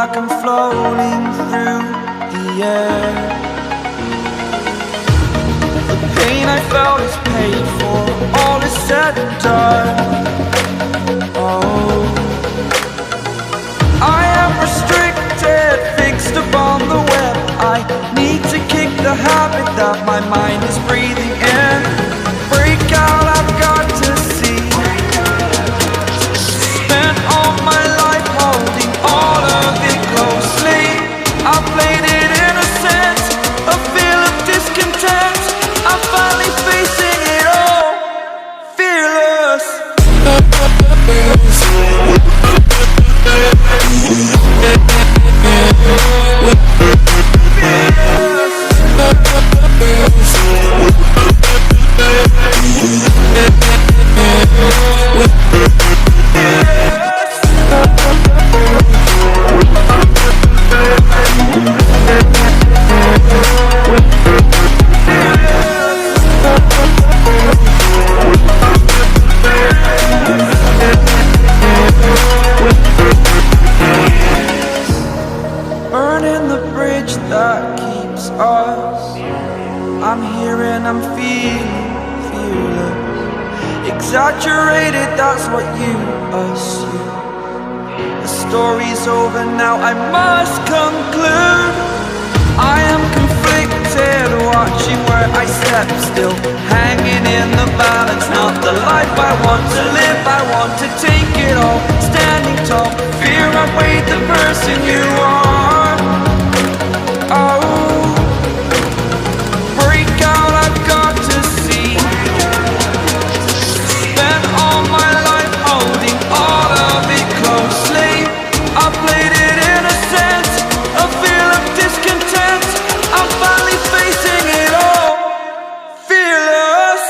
like I'm floating through the air. The pain I felt is paid for, all is said and done. Oh, I am restricted, fixed upon the web. I need to kick the habit that my mind is breathing in. Break out, I've got to see. Spent all my life holding all of it closely. I played it innocent, a feel of discontent. I'm finally facing it all, fearless. Burning the bridge that keeps us. I'm here and I'm feeling fearless. Exaggerated, that's what you assume. The story's over now, I must conclude. I am conflicted, watching where I step still, hanging in the balance. Not the life I want to live, I want to take it all. Standing tall, fear outweighed the person you are. Oh, break out, I've got to see. Spent all my life holding all of it closely. I played it innocent, a feel of discontent. I'm finally facing it all, fearless.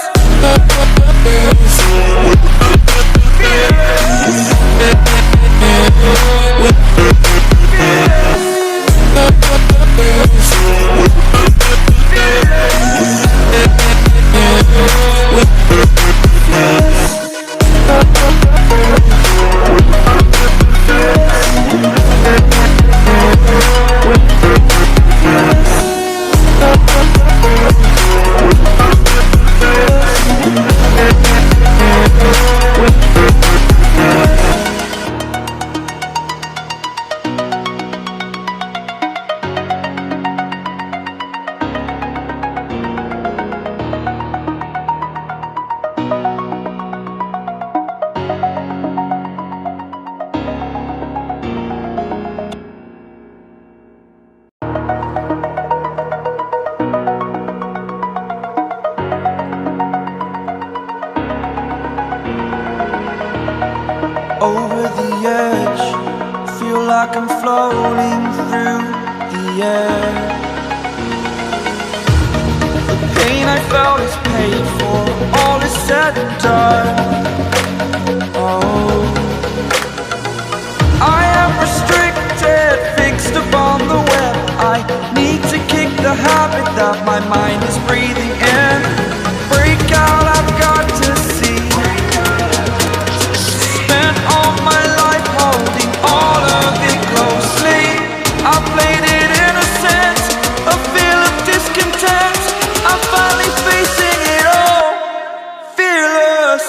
Over the edge, feel like I'm floating through the air. The pain I felt is paid for, all is said and done. Oh, I am restricted, fixed upon the web. I need to kick the habit that my mind is breathing in. Break out, I've got to see. Spent all my life holding all of it closely. I played it innocent, a feel of discontent. I'm finally facing it all, fearless.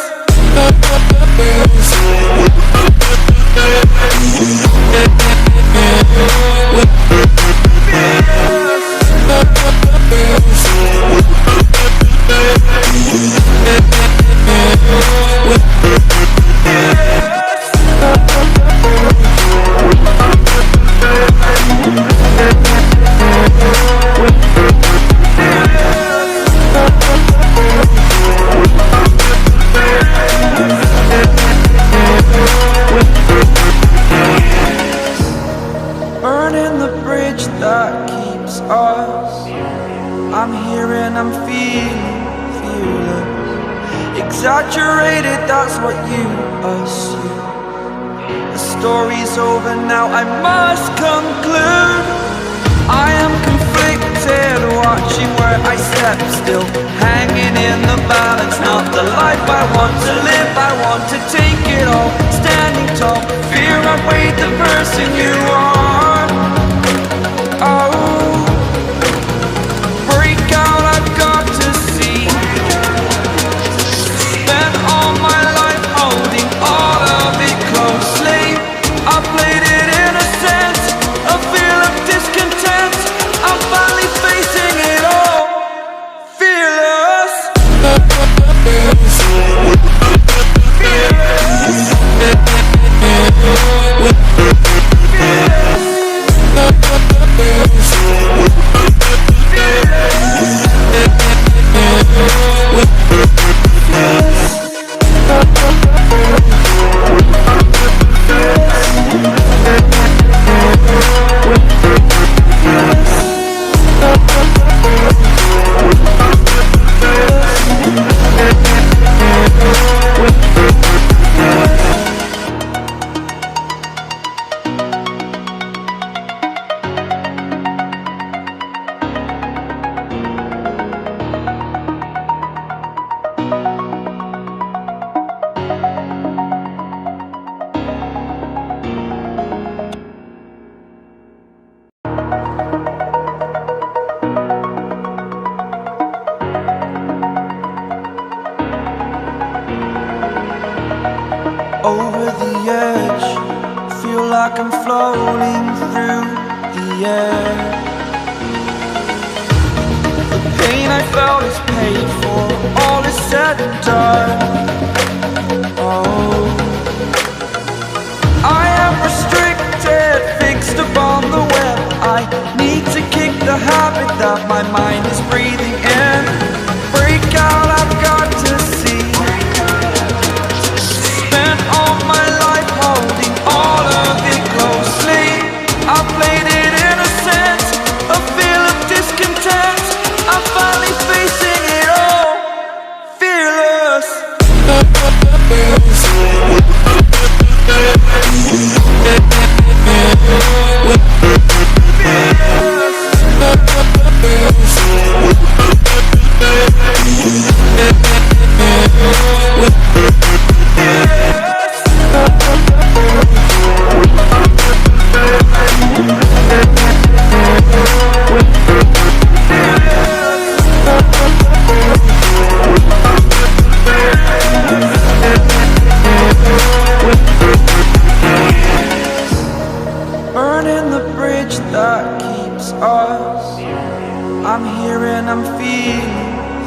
Burning the bridge that keeps us. I'm here and I'm feeling fearless. Exaggerated, that's what you assume. The story's over now, I must conclude. I am conflicted, watching where I step still, hanging in the balance. Not the life I want to live, I want to take it all. Standing tall, fear outweighed the person you are. like I'm floating through the air. The pain I felt is paid for, all is said and done. Oh, I am restricted, fixed upon the web. I need to kick the habit that my mind is breathing in. Break out, I've got to see. Spent all my life holding all of it closely. I played it innocent, a feel of discontent. I'm finally facing it all, fearless. Burning the bridge that keeps us. I'm here and I'm feeling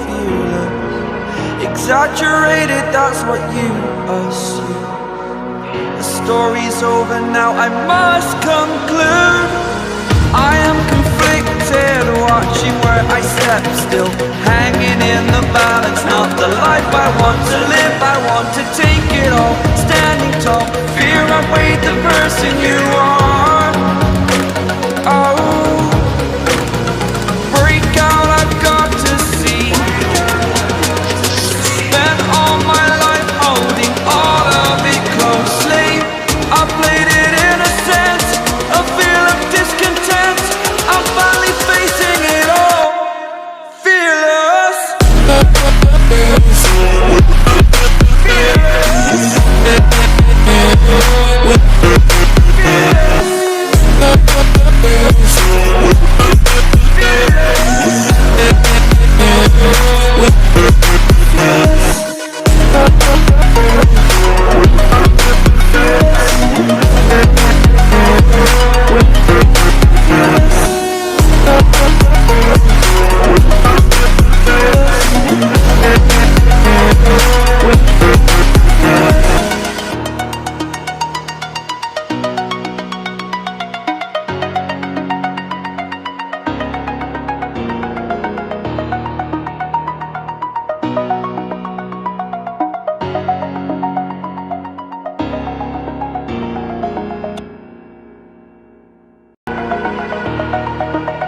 fearless. Exaggerated, that's what you assume. The story's over now, I must conclude. I am conflicted, watching where I step still, hanging in the balance. Not the life I want to live, I want to take it all. Standing tall, fear outweighed the person you are. Oh, break out, I've got to see. Spent all my life holding all of it closely. I played it innocent, a feel of discontent. I'm finally facing it all, fearless.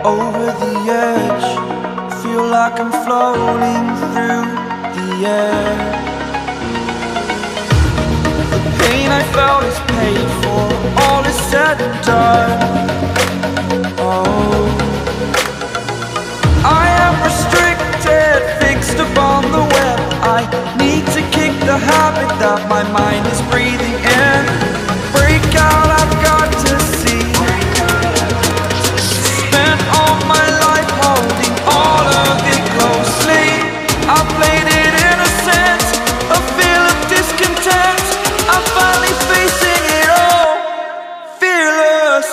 Over the edge, feel like I'm floating through the air. The pain I felt is paid for, all is said and done. Oh, I am restricted, fixed upon the web. I need to kick the habit that my mind is breathing in. Break out, I've got to see. Spent all my life holding all of it closely. I played it innocent, a feel of discontent. I'm finally facing it all, fearless.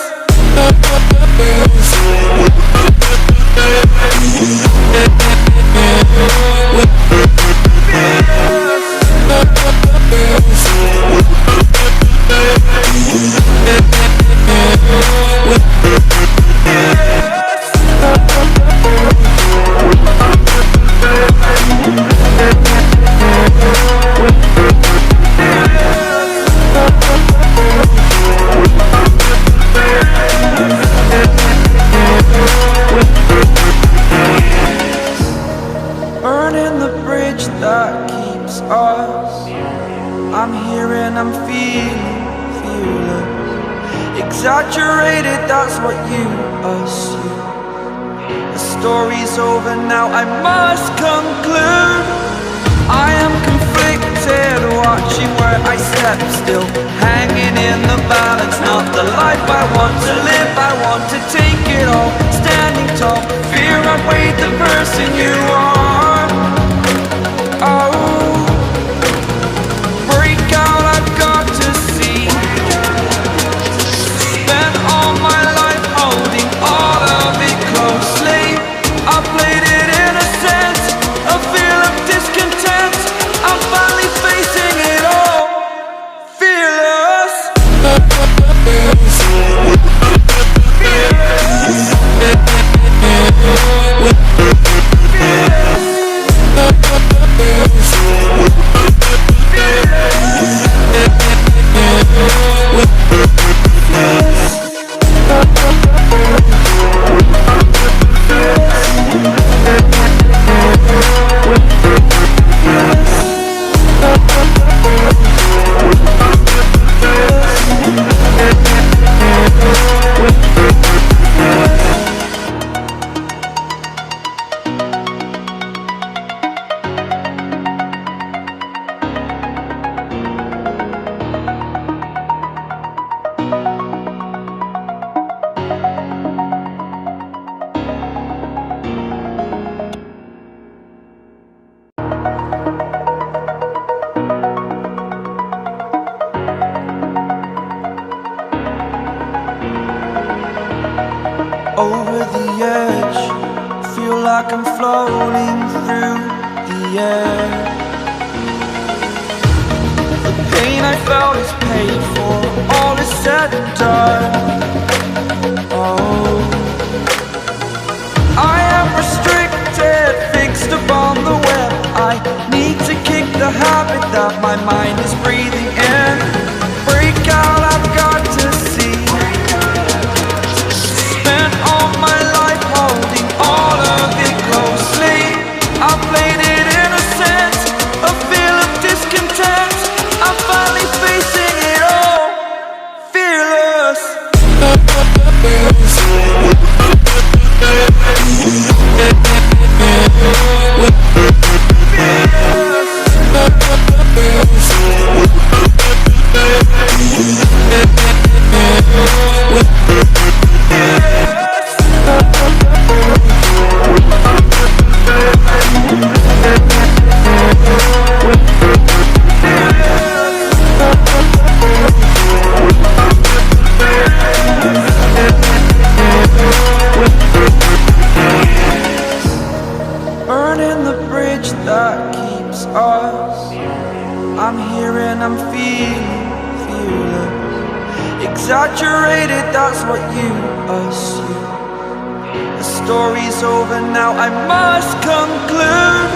Burning the bridge that keeps us. I'm here and I'm feeling fearless. Exaggerated, that's what you assume. The story's over now, I must conclude. I am conflicted, watching where I step still, hanging in the balance. Not the life I want to live, I want to take it all. Standing tall, fear outweighed the person you are. Oh, break out, I've got to see. feel like I'm floating through the air. The pain I felt is paid for, all is said and done. Oh, I am restricted, fixed upon the web. I need to kick the habit that my mind is breathing in. Break out, I've got to see. Spent all my life holding all of it closely. I played it innocent, a feel of discontent. I'm finally facing it all, fearless. Burning the bridge that keeps us. I'm here and I'm feeling fearless. Exaggerated, that's what you assume. The story's over now, I must conclude.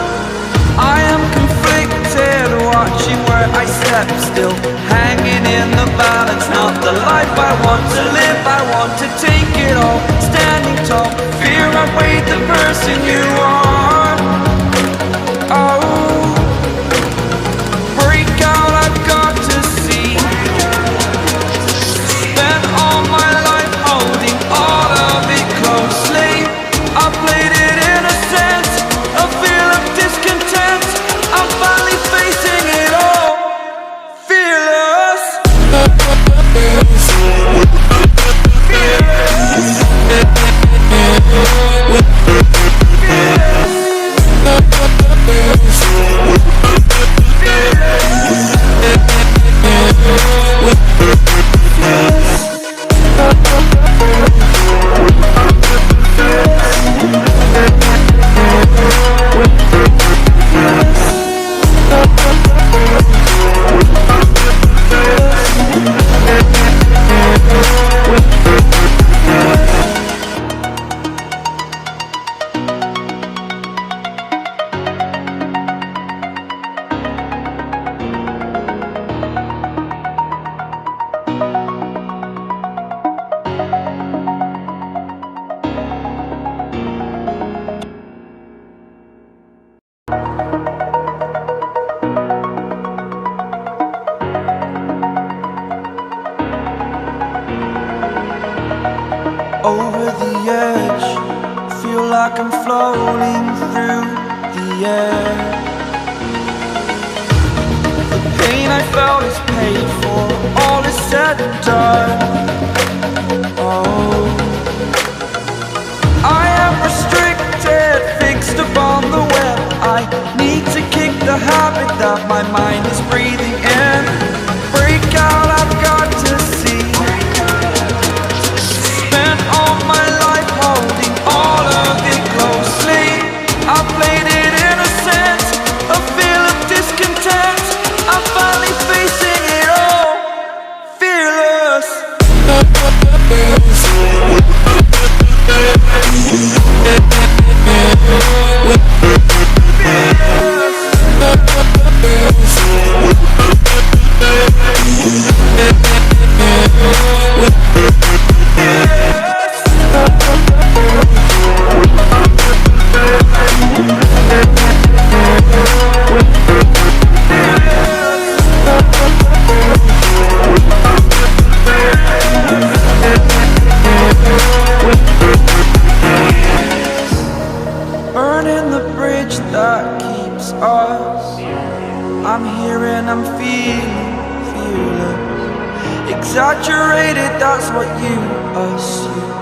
I am conflicted, watching where I step still, hanging in the balance. Not the life I want to live, I want to take it all. Standing tall, fear I weighed the person you are. Oh, break out, I've got to see. Spent all my life holding all of it closely. I played it innocent, a feel of discontent. I'm finally facing it all, fearless. Over the edge, feel like I'm floating through the air. The pain I felt is paid for, all is said and done. Oh, I am restricted, fixed upon the web. I need to kick the habit that my mind is breathing in. Break out, I've got to see. Spent all my life holding all of it closely. I played it innocent, a feel of discontent. I'm finally facing it all, fearless. Burning the bridge that keeps us. I'm here and I'm feeling fearless. Exaggerated, that's what you assume.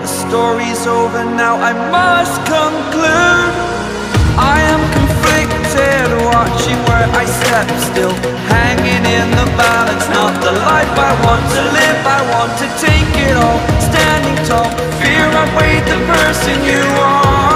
The story's over now, I must conclude. I am conflicted, watching where I step still, hanging in the balance. Not the life I want to live, I want to take it all. Standing tall, fear I weighed the person you are.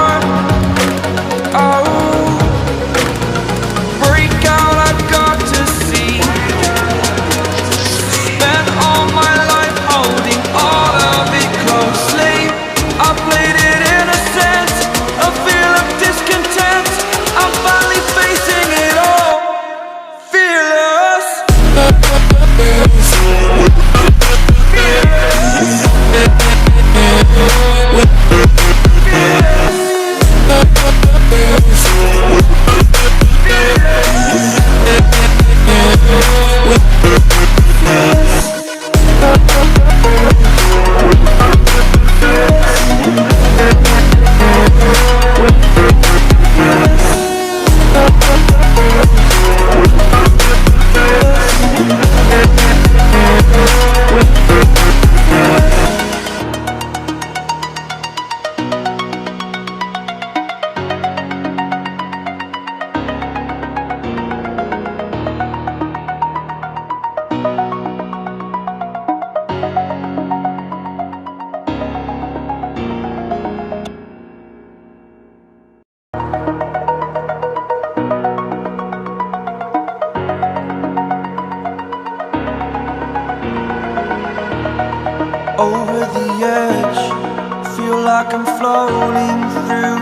like I'm floating through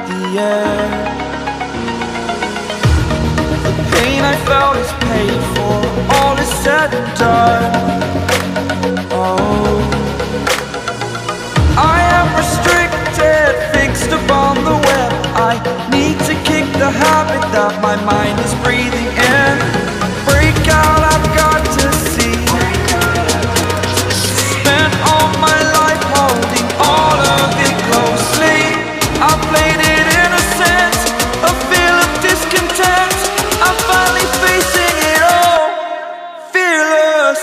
the air. The pain I felt is paid for, all is said and done. Oh, I am restricted, fixed upon the web. I need to kick the habit that my mind is breathing in. Break out, I've got to see. Spent all my life holding all of it closely. I played it innocent, a feel of discontent. I'm finally facing it all, fearless.